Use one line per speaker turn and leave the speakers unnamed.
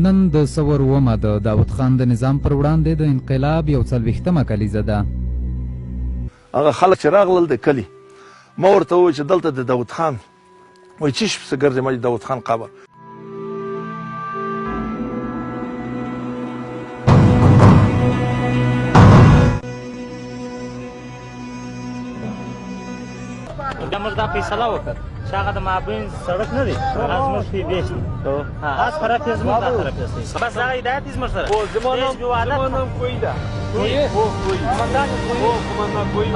نن د سور اوومه د داود خان د نظام پر وړاندې د انقلاب 41مه کلیزه ده.
هغه خلک چې راغلل د کلي ما ورته وویل چې دلته د داود خان وایي چی پسې ګرځې ما داود خان قبر
دا موږ دا فیصله وکړه چې هغه د مابین سړک نه دی هغه زموږ فی بیس دی هغه طرف یې زموږ دا طرف یې بس هغه هدایت دی زموږ سره زما نام کوی ده کومندان کوی